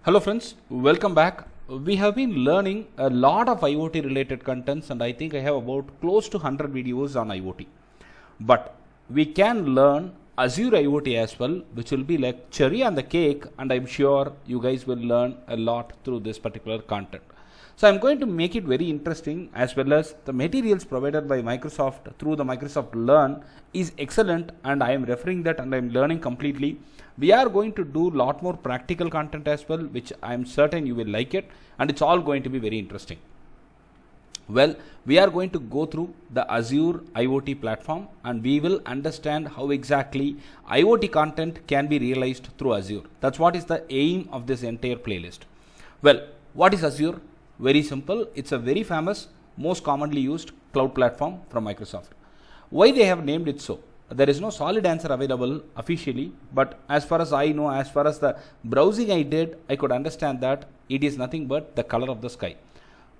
Hello friends, welcome back. We have been learning a lot of IoT related contents and I think I have about close to 100 videos on IoT. But we can learn Azure IoT as well, which will be like cherry on the cake, and I'm sure you guys will learn a lot through this particular content. So I'm going to make it very interesting, as well as the materials provided by Microsoft through the Microsoft Learn is excellent, and I am referring that and I'm learning completely. We are going to do a lot more practical content as well, which I'm certain you will like it, and it's all going to be very interesting. Well, we are going to go through the Azure IoT platform and we will understand how exactly IoT content can be realized through Azure. That's what is the aim of this entire playlist. Well, what is Azure? Very simple. It's a very famous, most commonly used cloud platform from Microsoft. Why they have named it so? There is no solid answer available officially, but as far as I know, as far as the browsing I did, I could understand that it is nothing but the color of the sky.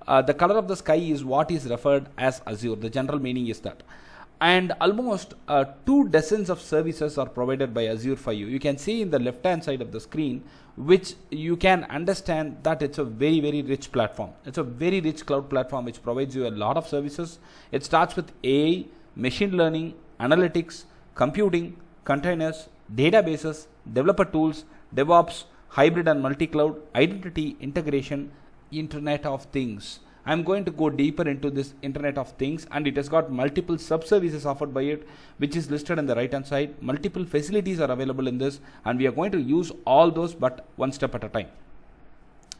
The color of the sky is what is referred as Azure. The general meaning is that. And almost 2 dozens of services are provided by Azure for you. You can see in the left hand side of the screen, which you can understand that it's a very, very rich platform. It's a very rich cloud platform which provides you a lot of services. It starts with AI, machine learning, analytics, computing, containers, databases, developer tools, DevOps, hybrid and multi-cloud, identity, integration, Internet of Things. I'm going to go deeper into this Internet of Things, and it has got multiple sub-services offered by it, which is listed on the right hand side. Multiple facilities are available in this, and we are going to use all those, but one step at a time.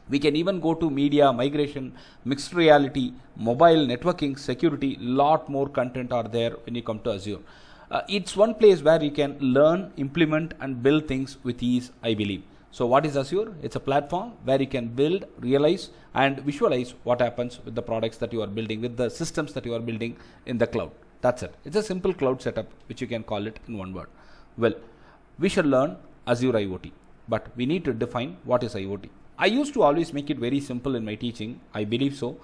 We can even go to media, migration, mixed reality, mobile, networking, security. Lot more content are there when you come to Azure. It's one place where you can learn, implement and build things with ease, I believe. So what is Azure? It's a platform where you can build, realize and visualize what happens with the products that you are building, with the systems that you are building in the cloud. That's it. It's a simple cloud setup, which you can call it in one word. Well, we shall learn Azure IoT, but we need to define what is IoT. I used to always make it very simple in my teaching. I believe so.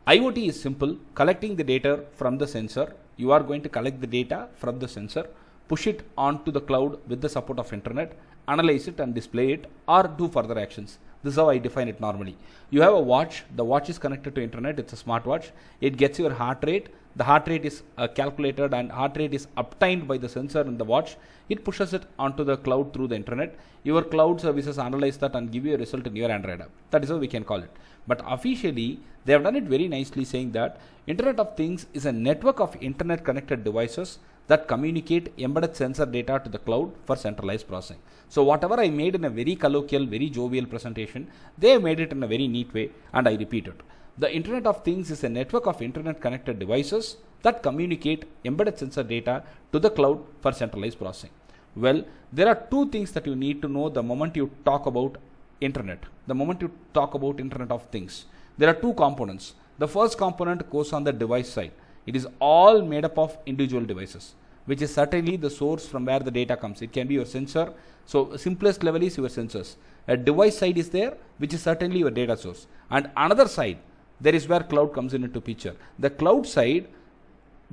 IoT is simple, collecting the data from the sensor. You are going to collect the data from the sensor, push it onto the cloud with the support of internet, analyze it and display it, or do further actions. This is how I define it normally. You have a watch. The watch is connected to internet. It's a smartwatch. It gets your heart rate. The heart rate is calculated and heart rate is obtained by the sensor in the watch. It pushes it onto the cloud through the internet. Your cloud services analyze that and give you a result in your Android app. That is how we can call it. But officially, they have done it very nicely, saying that Internet of Things is a network of internet connected devices that communicate embedded sensor data to the cloud for centralized processing. So whatever I made in a very colloquial, very jovial presentation, they have made it in a very neat way, and I repeat it. The Internet of Things is a network of internet connected devices that communicate embedded sensor data to the cloud for centralized processing. Well, there are 2 things that you need to know the moment you talk about internet. The moment you talk about Internet of Things, there are 2 components. The first component goes on the device side. It is all made up of individual devices, which is certainly the source from where the data comes. It can be your sensor. So simplest level is your sensors. A device side is there, which is certainly your data source. And another side, there is where cloud comes into picture. The cloud side,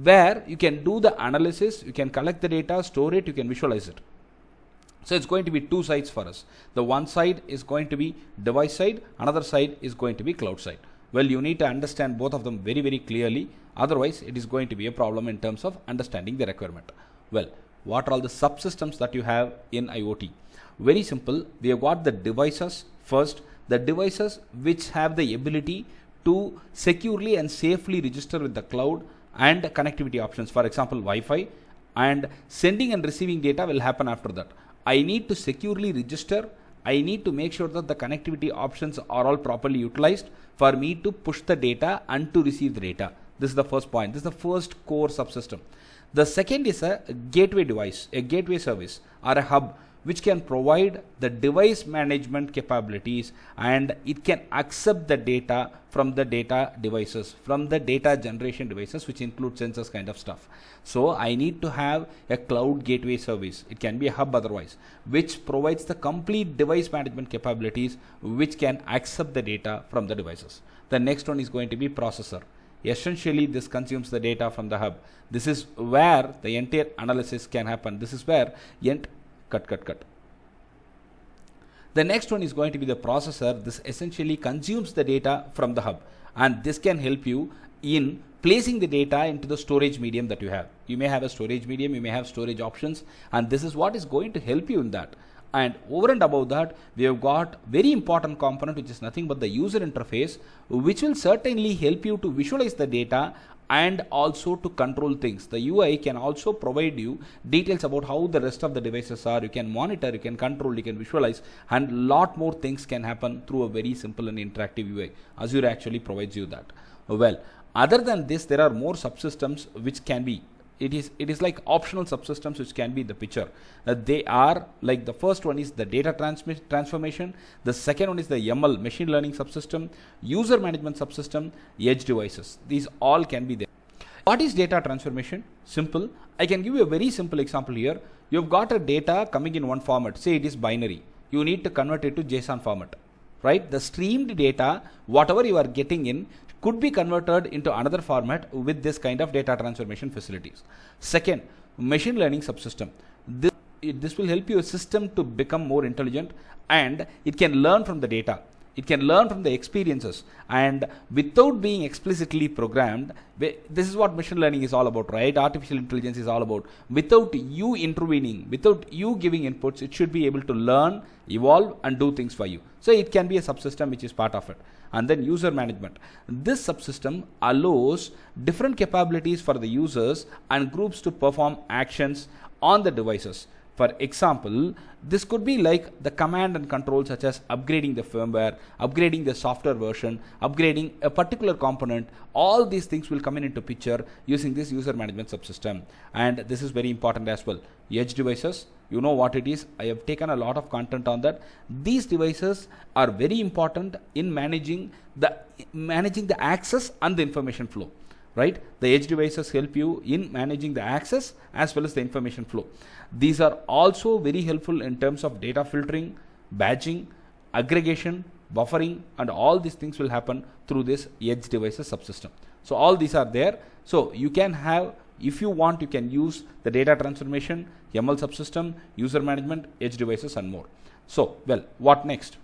where you can do the analysis, you can collect the data, store it, you can visualize it. So it's going to be 2 sides for us. The one side is going to be device side, another side is going to be cloud side. Well, you need to understand both of them very, very clearly. Otherwise, it is going to be a problem in terms of understanding the requirement. Well, what are all the subsystems that you have in IoT? Very simple. We have got the devices first. The devices which have the ability to securely and safely register with the cloud and connectivity options. For example, Wi-Fi, and sending and receiving data will happen after that. I need to securely register. I need to make sure that the connectivity options are all properly utilized for me to push the data and to receive the data. This is the first point. This is the first core subsystem. The second is a gateway device, a gateway service or a hub, which can provide the device management capabilities, and it can accept the data from the data devices, from the data generation devices, which include sensors kind of stuff. So I need to have a cloud gateway service. It can be a hub otherwise, which provides the complete device management capabilities, which can accept the data from the devices. The next one is going to be processor. Essentially, this consumes the data from the hub. This is where the entire analysis can happen. This is where The next one is going to be the processor. This essentially consumes the data from the hub, and this can help you in placing the data into the storage medium that you have. You may have a storage medium, you may have storage options, and this is what is going to help you in that. And over and above that, we have got very important component, which is nothing but the user interface, which will certainly help you to visualize the data and also to control things. The UI can also provide you details about how the rest of the devices are. You can monitor, you can control, you can visualize, and lot more things can happen through a very simple and interactive UI. Azure actually provides you that. Well, other than this, there are more subsystems which can be, it is like optional subsystems which can be the picture. They are like, the first one is the data transformation, the second one is the ML machine learning subsystem, user management subsystem, edge devices. These all can be there. What is data transformation? Simple. I can give you a very simple example here. You've got a data coming in one format, say it is binary. You need to convert it to JSON format, right? The streamed data, whatever you are getting in, could be converted into another format with this kind of data transformation facilities. Second, machine learning subsystem. This will help your system to become more intelligent, and it can learn from the data. It can learn from the experiences, and without being explicitly programmed, this is what machine learning is all about, right? Artificial intelligence is all about. Without you intervening, without you giving inputs, it should be able to learn, evolve, and do things for you. So it can be a subsystem which is part of it. And then user management. This subsystem allows different capabilities for the users and groups to perform actions on the devices. For example, this could be like the command and control, such as upgrading the firmware, upgrading the software version, upgrading a particular component. All these things will come into picture using this user management subsystem. And this is very important as well. Edge devices, you know what it is. I have taken a lot of content on that. These devices are very important in managing the access and the information flow. Right? The edge devices help you in managing the access as well as the information flow. These are also very helpful in terms of data filtering, badging, aggregation, buffering, and all these things will happen through this edge devices subsystem. So all these are there. So you can have, if you want, you can use the data transformation, ML subsystem, user management, edge devices, and more. So, well, what next?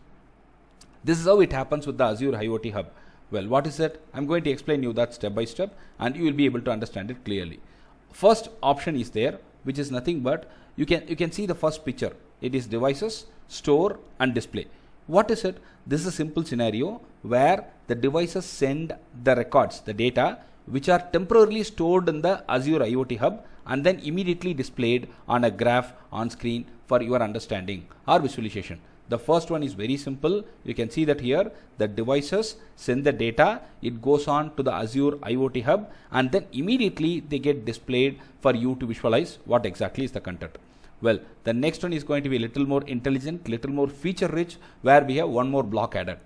This is how it happens with the Azure IoT Hub. Well, what is it? I'm going to explain you that step by step, and you will be able to understand it clearly. First option is there, which is nothing but you can see the first picture. It is devices, store, and display. What is it? This is a simple scenario where the devices send the records, the data, which are temporarily stored in the Azure IoT Hub and then immediately displayed on a graph on screen for your understanding or visualization. The first one is very simple. You can see that here the devices send the data, it goes on to the Azure IoT Hub, and then immediately they get displayed for you to visualize what exactly is the content. Well, the next one is going to be a little more intelligent, little more feature rich, where we have one more block added.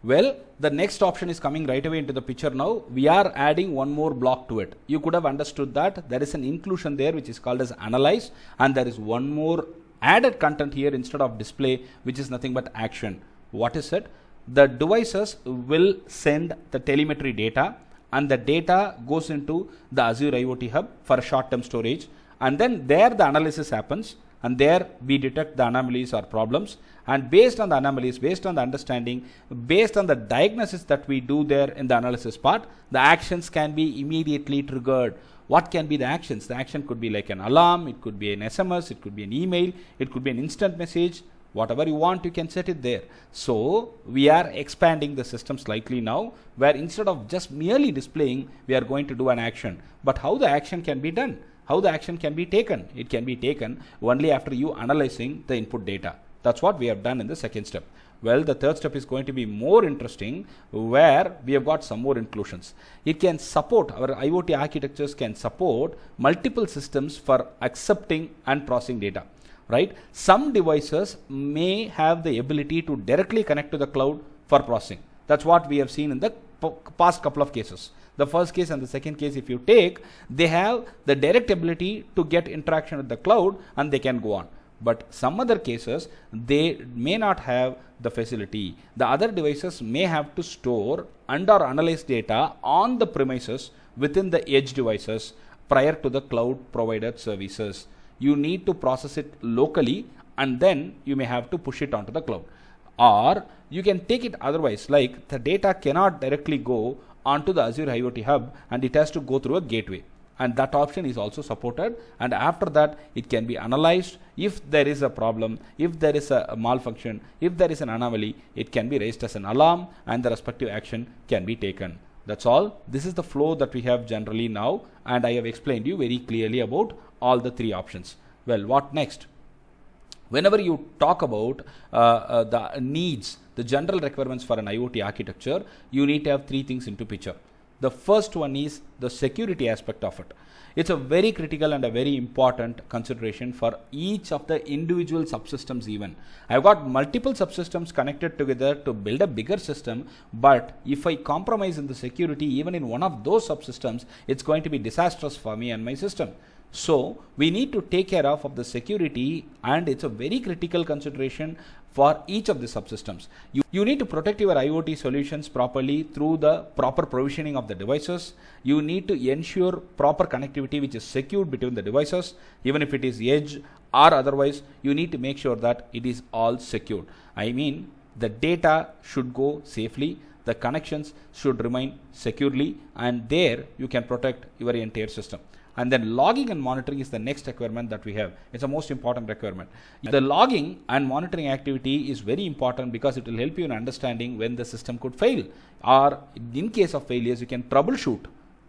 Well, the next option is coming right away into the picture now. We are adding one more block to it. You could have understood that there is an inclusion there which is called as analyze, and there is one more added content here instead of display, which is nothing but action. What is it? The devices will send the telemetry data, and the data goes into the Azure IoT Hub for short-term storage, and then there the analysis happens, and there we detect the anomalies or problems, and based on the anomalies, based on the understanding, based on the diagnosis that we do there in the analysis part, the actions can be immediately triggered. What can be the actions? The action could be like an alarm, it could be an SMS, it could be an email, it could be an instant message. Whatever you want, you can set it there. So we are expanding the system slightly now, where instead of just merely displaying, we are going to do an action. But how the action can be done? How the action can be taken? It can be taken only after you analyzing the input data. That's what we have done in the second step. Well, the third step is going to be more interesting, where we have got some more inclusions. It can support, our IoT architectures can support multiple systems for accepting and processing data, right? Some devices may have the ability to directly connect to the cloud for processing. That's what we have seen in the past couple of cases. The first case and the second case, if you take, they have the direct ability to get interaction with the cloud and they can go on. But some other cases, they may not have the facility. The other devices may have to store and or analyze data on the premises within the edge devices prior to the cloud provided services. You need to process it locally and then you may have to push it onto the cloud. Or you can take it otherwise, like the data cannot directly go onto the Azure IoT Hub and it has to go through a gateway. And that option is also supported, and after that it can be analyzed. If there is a problem, if there is a malfunction, if there is an anomaly, it can be raised as an alarm and the respective action can be taken. That's all. This is the flow that we have generally now, and I have explained you very clearly about all the three options. Well, what next? Whenever you talk about the needs, the general requirements for an IoT architecture, you need to have three things into picture. The first one is the security aspect of it. It's a very critical and a very important consideration for each of the individual subsystems even. I've got multiple subsystems connected together to build a bigger system, but if I compromise in the security even in one of those subsystems, it's going to be disastrous for me and my system. So we need to take care of the security, and it's a very critical consideration for each of the subsystems. You need to protect your IoT solutions properly through the proper provisioning of the devices. You need to ensure proper connectivity which is secured between the devices, even if it is edge or otherwise. You need to make sure that it is all secured. I mean, the data should go safely, the connections should remain securely, and there you can protect your entire system. And then logging and monitoring is the next requirement that we have. It's the most important requirement. The logging and monitoring activity is very important because it will help you in understanding when the system could fail, or in case of failures you can troubleshoot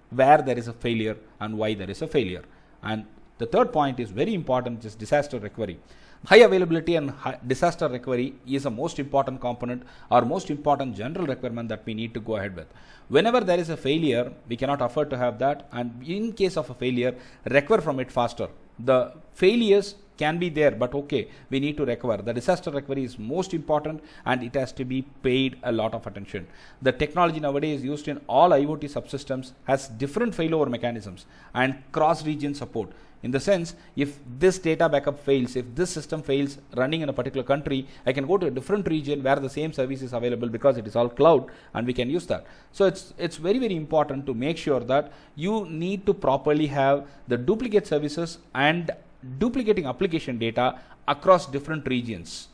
where there is a failure and why there is a failure. And the third point is very important, is disaster recovery. High availability and disaster recovery is a most important component or most important general requirement that we need to go ahead with. Whenever there is a failure, we cannot afford to have that, and in case of a failure, recover from it faster. The failures can be there, but okay, we need to recover. The disaster recovery is most important, and it has to be paid a lot of attention. The technology nowadays used in all IoT subsystems has different failover mechanisms and cross-region support. In the sense, if this data backup fails, if this system fails running in a particular country, I can go to a different region where the same service is available because it is all cloud, and we can use that. So it's very, very important to make sure that you need to properly have the duplicate services and duplicating application data across different regions,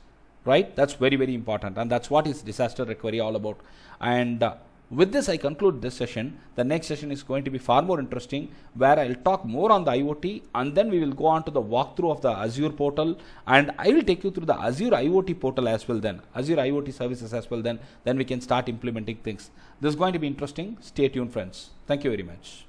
right? That's very, very important, and that's what is disaster recovery all about. And with this, I conclude this session. The next session is going to be far more interesting, where I'll talk more on the IoT, and then we will go on to the walkthrough of the Azure portal, and I will take you through the Azure IoT portal as well then, Azure IoT services as well then we can start implementing things. This is going to be interesting. Stay tuned, friends. Thank you very much.